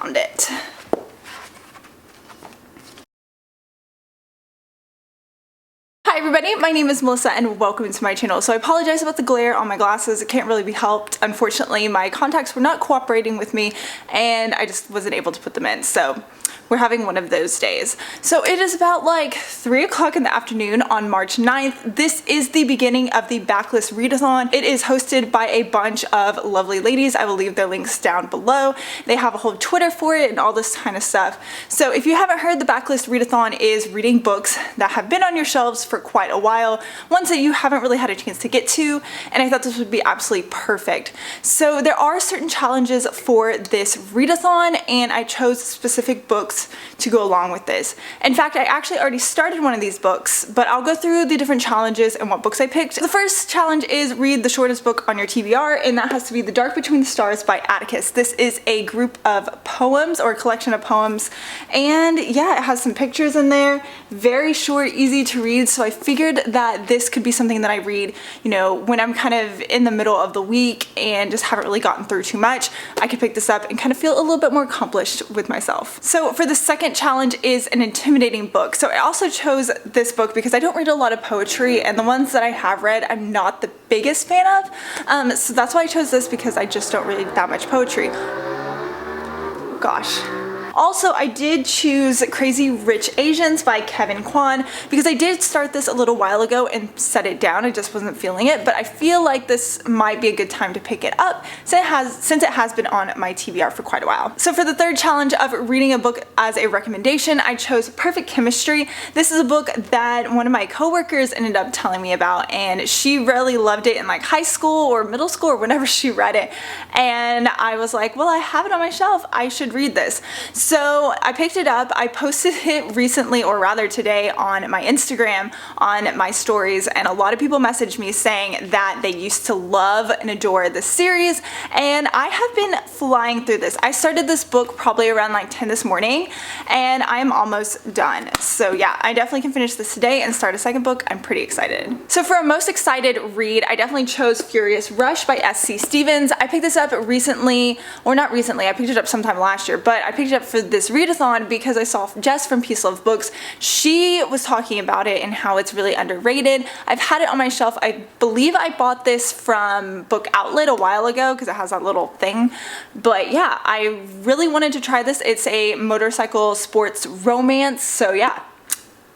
found it. Hi everybody, my name is Melissa and welcome to my channel. So I apologize about the glare on my glasses. It can't really be helped. Unfortunately, my contacts were not cooperating with me and I just wasn't able to put them in. So we're having one of those days. So it is about like 3 o'clock in the afternoon on March 9th. This is the beginning of the Backlist Readathon. It is hosted by a bunch of lovely ladies. I will leave their links down below. They have a whole Twitter for it and all this kind of stuff. So if you haven't heard, the Backlist Readathon is reading books that have been on your shelves for quite a while, ones that you haven't really had a chance to get to, and I thought this would be absolutely perfect. So there are certain challenges for this readathon and I chose specific books to go along with this. In fact, I actually already started one of these books, but I'll go through the different challenges and what books I picked. The first challenge is read the shortest book on your TBR, and that has to be The Dark Between the Stars by Atticus. This is a group of poems or a collection of poems, and yeah, it has some pictures in there. Very short, easy to read, so I figured that this could be something that I read, you know, when I'm kind of in the middle of the week and just haven't really gotten through too much. I could pick this up and kind of feel a little bit more accomplished with myself. So for the second challenge is an intimidating book. So I also chose this book because I don't read a lot of poetry, and the ones that I have read I'm not the biggest fan of. So that's why I chose this, because I just don't read that much poetry. Gosh. Also, I did choose Crazy Rich Asians by Kevin Kwan because I did start this a little while ago and set it down. I just wasn't feeling it, but I feel like this might be a good time to pick it up since it has been on my TBR for quite a while. So for the third challenge of reading a book as a recommendation, I chose Perfect Chemistry. This is a book that one of my coworkers ended up telling me about, and she really loved it in like high school or middle school or whenever she read it. And I was like, well, I have it on my shelf. I should read this. So I picked it up. I posted it recently, or rather today, on my Instagram on my stories, and a lot of people messaged me saying that they used to love and adore this series, and I have been flying through this. I started this book probably around like 10 this morning and I'm almost done. So yeah, I definitely can finish this today and start a second book. I'm pretty excited. So for a most excited read, I definitely chose Furious Rush by S.C. Stevens. I picked this up recently, or not recently, I picked it up sometime last year, but I picked it up for this readathon because I saw Jess from Peace Love Books. She was talking about it and how it's really underrated. I've had it on my shelf. I believe I bought this from Book Outlet a while ago because it has that little thing. But yeah, I really wanted to try this. It's a motorcycle sports romance, so yeah,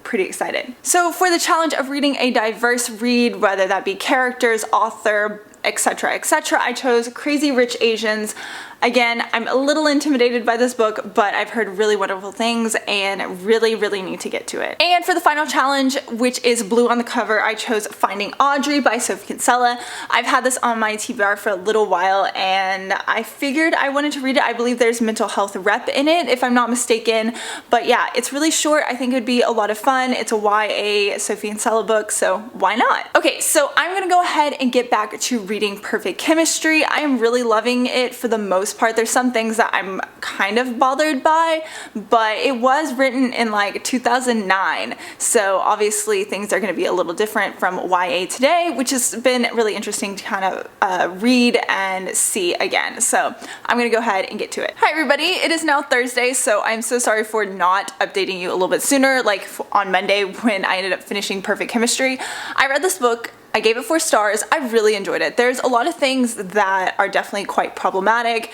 pretty excited. So for the challenge of reading a diverse read, whether that be characters, author, etc., etc., I chose Crazy Rich Asians. Again, I'm a little intimidated by this book, but I've heard really wonderful things and really need to get to it. And for the final challenge, which is blue on the cover, I chose Finding Audrey by Sophie Kinsella. I've had this on my TBR for a little while and I figured I wanted to read it. I believe there's mental health rep in it, if I'm not mistaken. But yeah, it's really short. I think it would be a lot of fun. It's a YA Sophie Kinsella book, so why not? Okay, so I'm gonna go ahead and get back to reading Perfect Chemistry. I am really loving it for the most part. There's some things that I'm kind of bothered by, but it was written in like 2009, so obviously things are going to be a little different from YA today, which has been really interesting to kind of read and see again. So I'm going to go ahead and get to it. Hi everybody, it is now Thursday, so I'm so sorry for not updating you a little bit sooner, like on Monday when I ended up finishing Perfect Chemistry. I read this book. I gave it 4 stars. I really enjoyed it. There's a lot of things that are definitely quite problematic,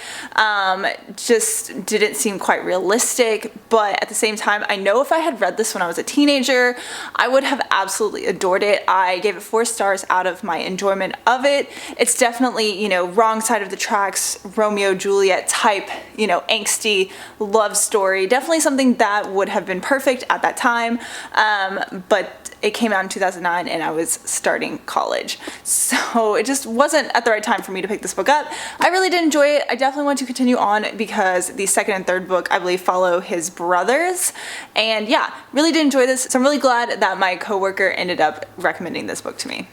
just didn't seem quite realistic, but at the same time, I know if I had read this when I was a teenager, I would have absolutely adored it. I gave it 4 stars out of my enjoyment of it. It's definitely, you know, wrong side of the tracks, Romeo Juliet type, you know, angsty love story. Definitely something that would have been perfect at that time, but it came out in 2009 and I was starting college. So it just wasn't at the right time for me to pick this book up. I really did enjoy it. I definitely want to continue on because the second and third book, I believe, follow his brothers. And yeah, really did enjoy this. So I'm really glad that my coworker ended up recommending this book to me.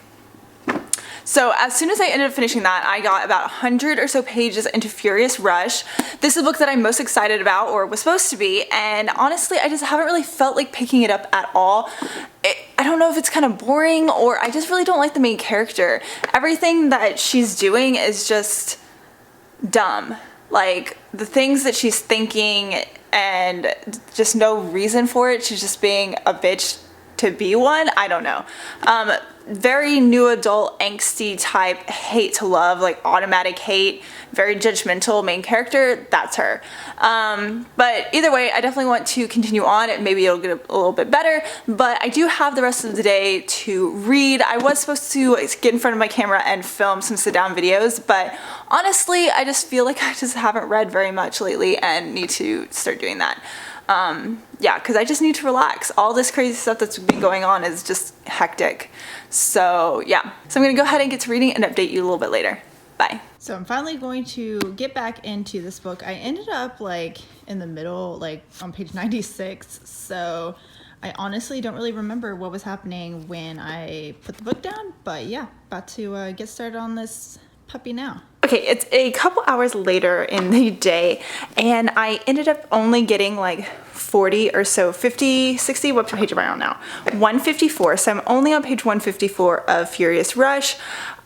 So as soon as I ended up finishing that, I got about 100 or so pages into Furious Rush. This is a book that I'm most excited about, or was supposed to be, and honestly, I just haven't really felt like picking it up at all. I don't know if it's kind of boring, or I just really don't like the main character. Everything that she's doing is just dumb. like the things that she's thinking and just no reason for it. She's just being a bitch to be one. I don't know. Very new adult angsty type, hate to love, like automatic hate, very judgmental main character. That's her. But either way, I definitely want to continue on. Maybe it'll get a little bit better, but I do have the rest of the day to read. I was supposed to get in front of my camera and film some sit down videos, but honestly, I just feel like I just haven't read very much lately and need to start doing that. Yeah, because I just need to relax. All this crazy stuff that's been going on is just hectic. So yeah, so I'm gonna go ahead and get to reading and update you a little bit later. Bye. So I'm finally going to get back into this book. I ended up like in the middle, like on page 96. So I honestly don't really remember what was happening when I put the book down, but yeah, about to get started on this puppy now. Okay, it's a couple hours later in the day and I ended up only getting like 40 or so, 50, 60, what page am I on now? 154, so I'm only on page 154 of Furious Rush.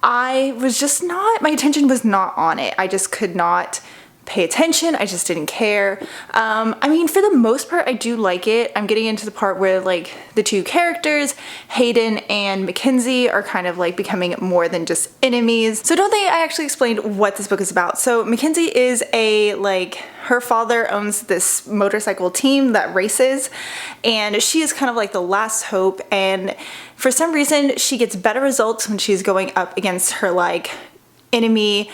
I was just not, my attention was not on it. I just could not pay attention. I just didn't care. I mean, for the most part, I do like it. I'm getting into the part where like the two characters, Hayden and Mackenzie, are kind of like becoming more than just enemies. So don't think I actually explained what this book is about. So Mackenzie is her father owns this motorcycle team that races, and she is kind of like the last hope. And for some reason, she gets better results when she's going up against her like enemy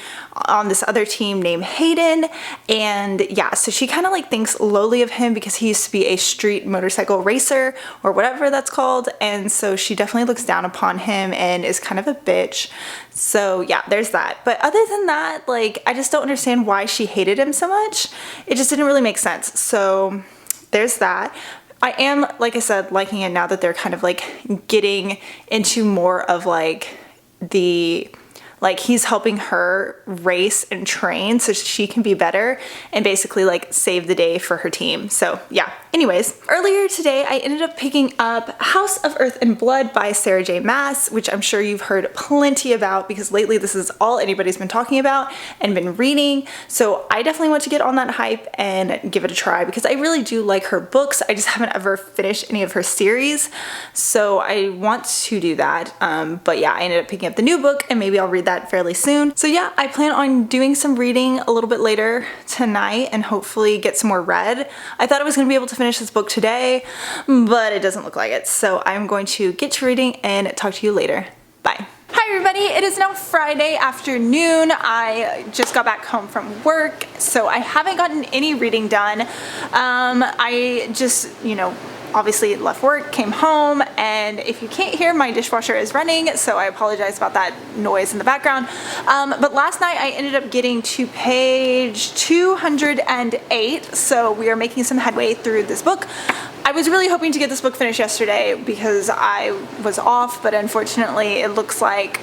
on this other team named Hayden. And yeah, so she kind of like thinks lowly of him because he used to be a street motorcycle racer or whatever that's called, and so she definitely looks down upon him and is kind of a bitch. So yeah, there's that. But other than that, like, I just don't understand why she hated him so much. It just didn't really make sense. So there's that. I am, like I said, liking it now that they're kind of like getting into more of like he's helping her race and train so she can be better and basically like save the day for her team. So yeah, anyways, earlier today I ended up picking up House of Earth and Blood by Sarah J. Maas, which I'm sure you've heard plenty about because lately this is all anybody's been talking about and been reading. So I definitely want to get on that hype and give it a try because I really do like her books. I just haven't ever finished any of her series, so I want to do that. But yeah, I ended up picking up the new book and maybe I'll read that fairly soon. So yeah, I plan on doing some reading a little bit later tonight and hopefully get some more read. I thought I was going to be able to finish this book today, but it doesn't look like it. So I'm going to get to reading and talk to you later. Bye. Hi everybody, it is now Friday afternoon. I just got back home from work, so I haven't gotten any reading done. I just, obviously left work, came home, and if you can't hear, my dishwasher is running, so I apologize about that noise in the background. But last night I ended up getting to page 208, so we are making some headway through this book. I was really hoping to get this book finished yesterday because I was off, but unfortunately it looks like,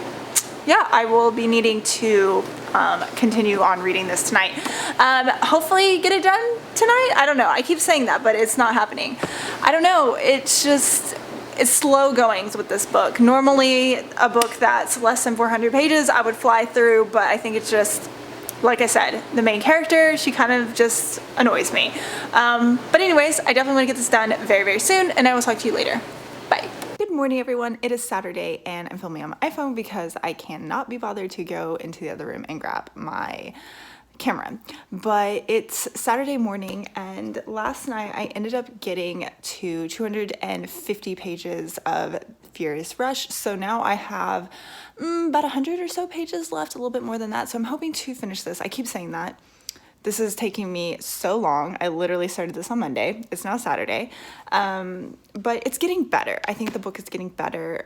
yeah, I will be needing to continue on reading this tonight. Hopefully get it done tonight. I don't know. I keep saying that, but it's not happening. I don't know. It's slow goings with this book. Normally a book that's less than 400 pages, I would fly through, but I think it's just, like I said, the main character, she kind of just annoys me. But anyways, I definitely want to get this done very, very soon, and I will talk to you later. Bye. Good morning, everyone. It is Saturday, and I'm filming on my iPhone because I cannot be bothered to go into the other room and grab my camera. But it's Saturday morning, and last night I ended up getting to 250 pages of Furious Rush. So now I have about 100 or so pages left, a little bit more than that. So I'm hoping to finish this. I keep saying that. This is taking me so long. I literally started this on Monday. It's now Saturday. But it's getting better. I think the book is getting better.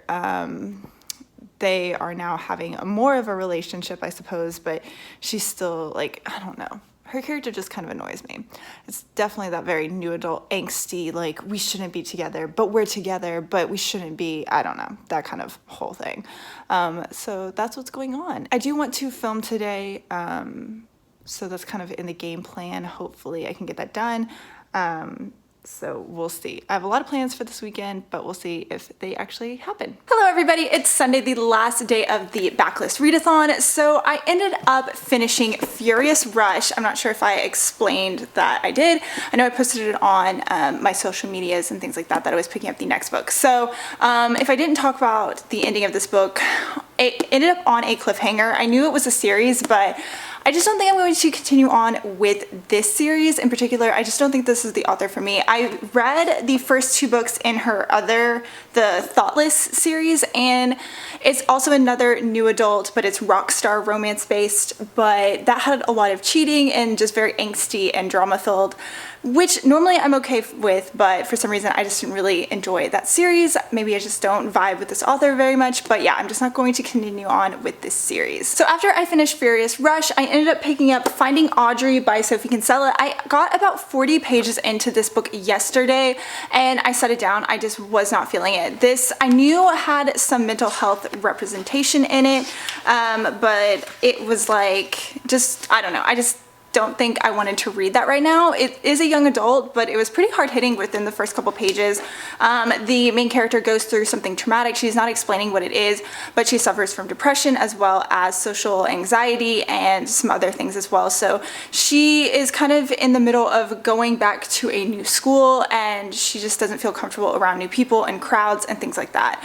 They are now having more of a relationship, I suppose, but she's still like, I don't know. Her character just kind of annoys me. It's definitely that very new adult angsty, like, we shouldn't be together, but we're together, but we shouldn't be, I don't know, that kind of whole thing. So that's what's going on. I do want to film today, so that's kind of in the game plan. Hopefully I can get that done. So we'll see. I have a lot of plans for this weekend, but we'll see if they actually happen. Hello everybody, it's Sunday, the last day of the Backlist Readathon. So I ended up finishing Furious Rush. I'm not sure if I explained that I did. I know I posted it on my social medias and things like that, that I was picking up the next book. So if I didn't talk about the ending of this book, it ended up on a cliffhanger. I knew it was a series, but I just don't think I'm going to continue on with this series in particular. I just don't think this is the author for me. I read the first 2 books in her the Thoughtless series, and it's also another new adult, but it's rockstar romance based, but that had a lot of cheating and just very angsty and drama filled, which normally I'm okay with, but for some reason I just didn't really enjoy that series. Maybe I just don't vibe with this author very much, but yeah, I'm just not going to continue on with this series. So after I finished Furious Rush, I ended up picking up Finding Audrey by Sophie Kinsella. I got about 40 pages into this book yesterday and I set it down. I just was not feeling it. This I knew had some mental health representation in it, but it was like, I don't know, I just don't think I wanted to read that right now. It is a young adult, but it was pretty hard hitting within the first couple pages. The main character goes through something traumatic. She's not explaining what it is, but she suffers from depression as well as social anxiety and some other things as well. So she is kind of in the middle of going back to a new school and she just doesn't feel comfortable around new people and crowds and things like that.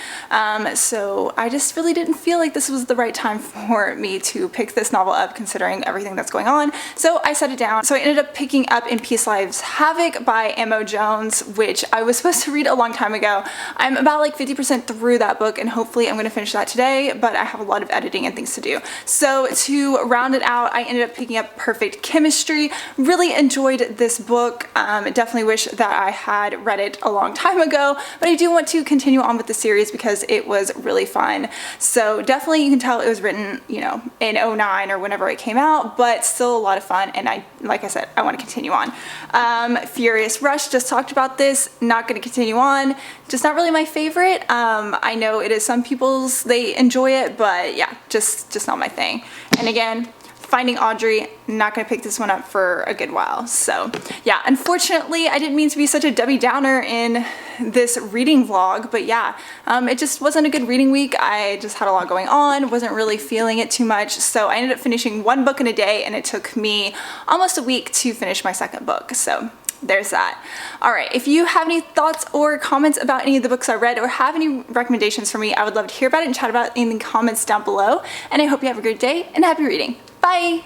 So I just really didn't feel like this was the right time for me to pick this novel up considering everything that's going on. So I set it down. So I ended up picking up In Peace Lives Havoc by M.O. Jones, which I was supposed to read a long time ago. I'm about like 50% through that book and hopefully I'm going to finish that today, but I have a lot of editing and things to do. So to round it out, I ended up picking up Perfect Chemistry. Really enjoyed this book. Definitely wish that I had read it a long time ago, but I do want to continue on with the series because it was really fun. So definitely you can tell it was written, you know, in 09 or whenever it came out, but still a lot of fun. And like I said, I want to continue on. Furious Rush, just talked about this, not going to continue on. Just not really my favorite. I know it is some people's, they enjoy it, but yeah, just not my thing. And again, Finding Audrey, not going to pick this one up for a good while. So yeah, unfortunately, I didn't mean to be such a Debbie Downer in this reading vlog, but yeah, it just wasn't a good reading week. I just had a lot going on, wasn't really feeling it too much. So I ended up finishing 1 book in a day and it took me almost a week to finish my second book. So there's that. All right, if you have any thoughts or comments about any of the books I read or have any recommendations for me, I would love to hear about it and chat about it in the comments down below. And I hope you have a great day and happy reading. Bye!